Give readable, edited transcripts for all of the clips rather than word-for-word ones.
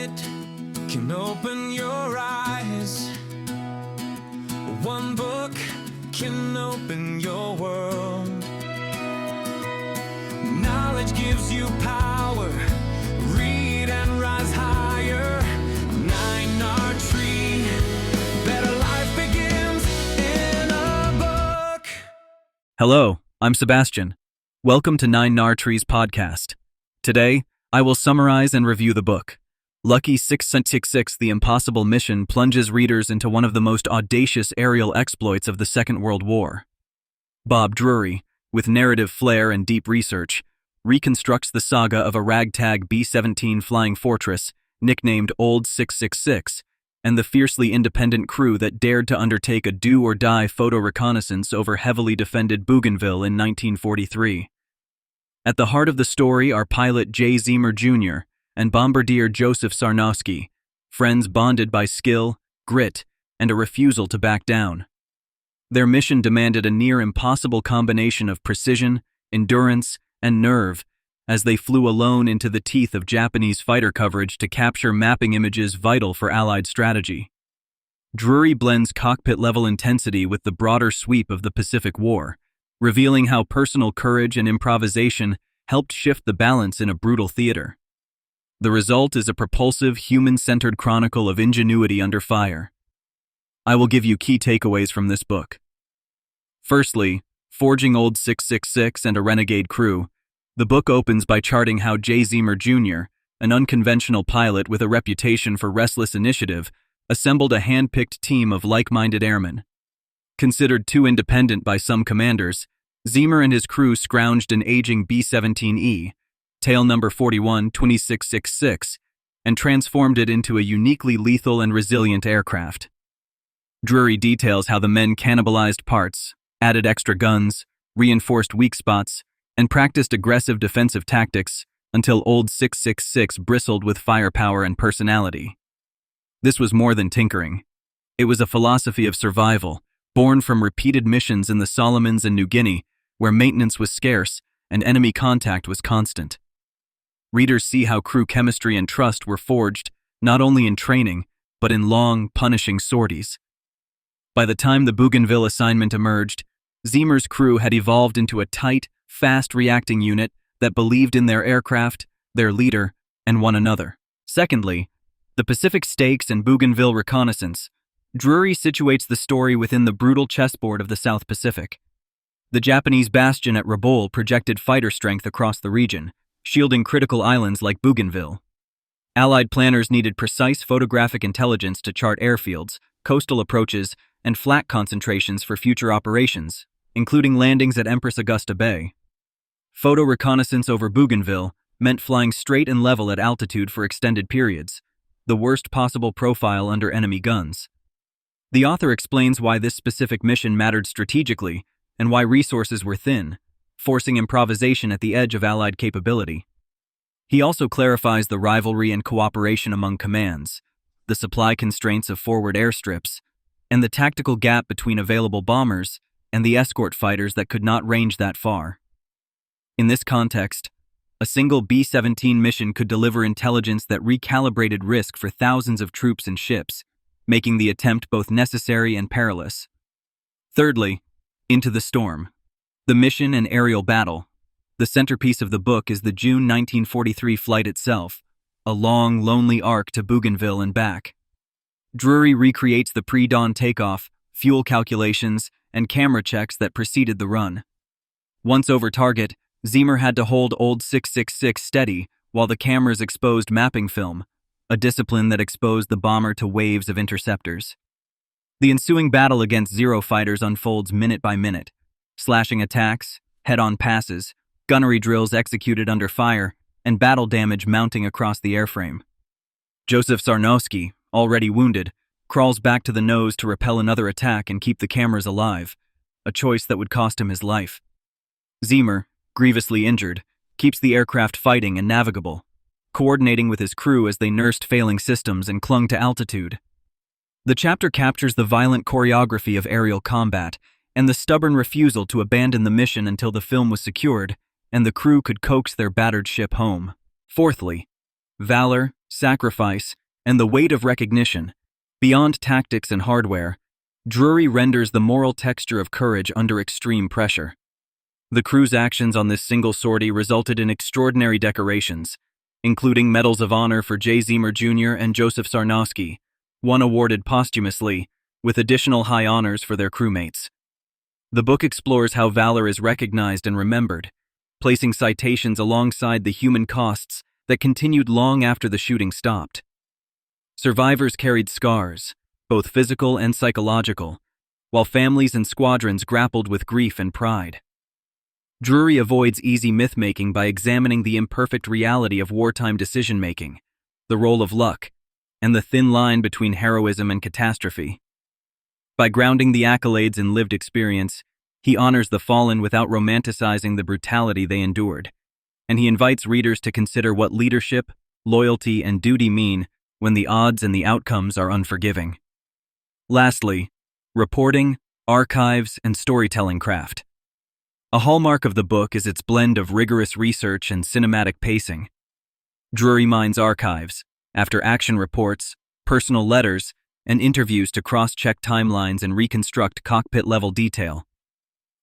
minute can open your eyes. One book can open your world. Knowledge gives you power. Read and rise higher. 9R Tree. Better life begins in a book. Hello, I'm Sebastian. Welcome to 9R Tree's podcast. Today, I will summarize and review the book. Lucky 666, The Impossible Mission plunges readers into one of the most audacious aerial exploits of the Second World War. Bob Drury, with narrative flair and deep research, reconstructs the saga of a ragtag B-17 flying fortress, nicknamed Old 666, and the fiercely independent crew that dared to undertake a do-or-die photo reconnaissance over heavily defended Bougainville in 1943. At the heart of the story are pilot Jay Zeamer Jr. and bombardier Joseph Sarnowski, friends bonded by skill, grit, and a refusal to back down. Their mission demanded a near-impossible combination of precision, endurance, and nerve as they flew alone into the teeth of Japanese fighter coverage to capture mapping images vital for Allied strategy. Drury blends cockpit-level intensity with the broader sweep of the Pacific War, revealing how personal courage and improvisation helped shift the balance in a brutal theater. The result is a propulsive, human-centered chronicle of ingenuity under fire. I will give you key takeaways from this book. Firstly, forging Old 666 and a renegade crew. The book opens by charting how Jay Zeamer Jr., an unconventional pilot with a reputation for restless initiative, assembled a hand-picked team of like-minded airmen. Considered too independent by some commanders, Zeamer and his crew scrounged an aging B-17E, tail number 41-2666, and transformed it into a uniquely lethal and resilient aircraft. Drury details how the men cannibalized parts, added extra guns, reinforced weak spots, and practiced aggressive defensive tactics until Old 666 bristled with firepower and personality. This was more than tinkering. It was a philosophy of survival, born from repeated missions in the Solomons and New Guinea, where maintenance was scarce and enemy contact was constant. Readers see how crew chemistry and trust were forged not only in training, but in long, punishing sorties. By the time the Bougainville assignment emerged, Zeamer's crew had evolved into a tight, fast-reacting unit that believed in their aircraft, their leader, and one another. Secondly, the Pacific Stakes and Bougainville reconnaissance. Drury situates the story within the brutal chessboard of the South Pacific. The Japanese bastion at Rabaul projected fighter strength across the region, shielding critical islands like Bougainville. Allied planners needed precise photographic intelligence to chart airfields, coastal approaches, and flak concentrations for future operations, including landings at Empress Augusta Bay. Photo reconnaissance over Bougainville meant flying straight and level at altitude for extended periods, the worst possible profile under enemy guns. The author explains why this specific mission mattered strategically and why resources were thin, forcing improvisation at the edge of Allied capability. He also clarifies the rivalry and cooperation among commands, the supply constraints of forward airstrips, and the tactical gap between available bombers and the escort fighters that could not range that far. In this context, a single B-17 mission could deliver intelligence that recalibrated risk for thousands of troops and ships, making the attempt both necessary and perilous. Thirdly, Into the Storm. The mission and aerial battle. The centerpiece of the book is the June 1943 flight itself, a long, lonely arc to Bougainville and back. Drury recreates the pre-dawn takeoff, fuel calculations, and camera checks that preceded the run. Once over target, Zeamer had to hold Old 666 steady while the cameras exposed mapping film, a discipline that exposed the bomber to waves of interceptors. The ensuing battle against Zero fighters unfolds minute by minute. Slashing attacks, head-on passes, gunnery drills executed under fire, and battle damage mounting across the airframe. Joseph Sarnowski, already wounded, crawls back to the nose to repel another attack and keep the cameras alive, a choice that would cost him his life. Zeamer, grievously injured, keeps the aircraft fighting and navigable, coordinating with his crew as they nursed failing systems and clung to altitude. The chapter captures the violent choreography of aerial combat and the stubborn refusal to abandon the mission until the film was secured and the crew could coax their battered ship home. Fourthly, valor, sacrifice, and the weight of recognition. Beyond tactics and hardware, Drury renders the moral texture of courage under extreme pressure. The crew's actions on this single sortie resulted in extraordinary decorations, including Medals of Honor for Jay Zeamer Jr. and Joseph Sarnowski, one awarded posthumously, with additional high honors for their crewmates. The book explores how valor is recognized and remembered, placing citations alongside the human costs that continued long after the shooting stopped. Survivors carried scars, both physical and psychological, while families and squadrons grappled with grief and pride. Drury avoids easy myth-making by examining the imperfect reality of wartime decision-making, the role of luck, and the thin line between heroism and catastrophe. By grounding the accolades in lived experience, he honors the fallen without romanticizing the brutality they endured, and he invites readers to consider what leadership, loyalty, and duty mean when the odds and the outcomes are unforgiving. Lastly, reporting, archives, and storytelling craft. A hallmark of the book is its blend of rigorous research and cinematic pacing. Drury mines archives, after-action reports, personal letters, and interviews to cross-check timelines and reconstruct cockpit-level detail.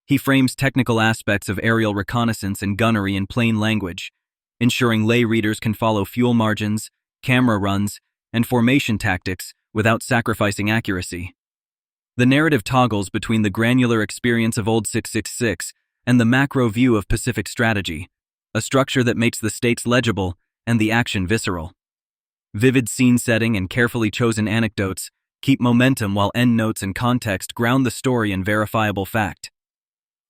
He frames technical aspects of aerial reconnaissance and gunnery in plain language, ensuring lay readers can follow fuel margins, camera runs, and formation tactics without sacrificing accuracy. The narrative toggles between the granular experience of Old 666 and the macro view of Pacific strategy, a structure that makes the stakes legible and the action visceral. Vivid scene setting and carefully chosen anecdotes keep momentum while endnotes and context ground the story in verifiable fact.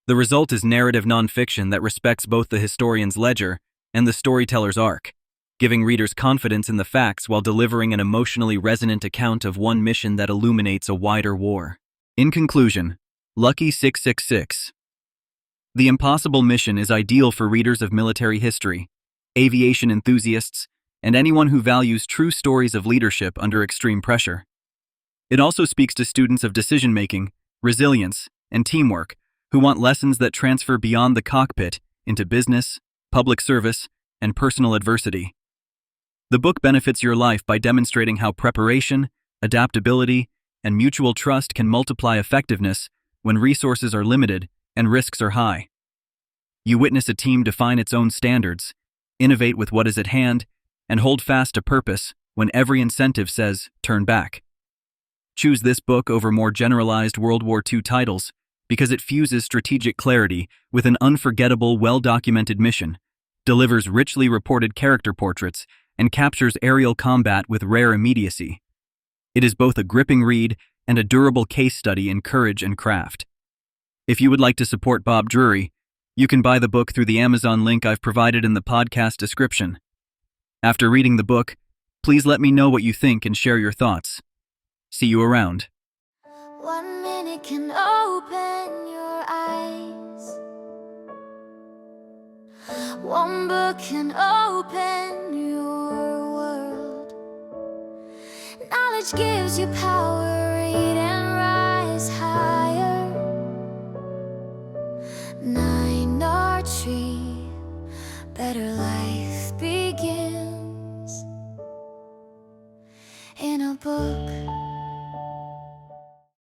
The result is narrative nonfiction that respects both the historian's ledger and the storyteller's arc, giving readers confidence in the facts while delivering an emotionally resonant account of one mission that illuminates a wider war. In conclusion, Lucky 666. The Impossible Mission is ideal for readers of military history, aviation enthusiasts, and anyone who values true stories of leadership under extreme pressure. It also speaks to students of decision-making, resilience, and teamwork who want lessons that transfer beyond the cockpit into business, public service, and personal adversity. The book benefits your life by demonstrating how preparation, adaptability, and mutual trust can multiply effectiveness when resources are limited and risks are high. You witness a team define its own standards, innovate with what is at hand, and hold fast to purpose when every incentive says, turn back. Choose this book over more generalized World War II titles because it fuses strategic clarity with an unforgettable, well-documented mission, delivers richly reported character portraits, and captures aerial combat with rare immediacy. It is both a gripping read and a durable case study in courage and craft. If you would like to support Bob Drury, you can buy the book through the Amazon link I've provided in the podcast description. After reading the book, please let me know what you think and share your thoughts. See you around. 1 minute can open your eyes. 1 book can open your world. Knowledge gives you power, read and rise higher. 9 Tree, better life.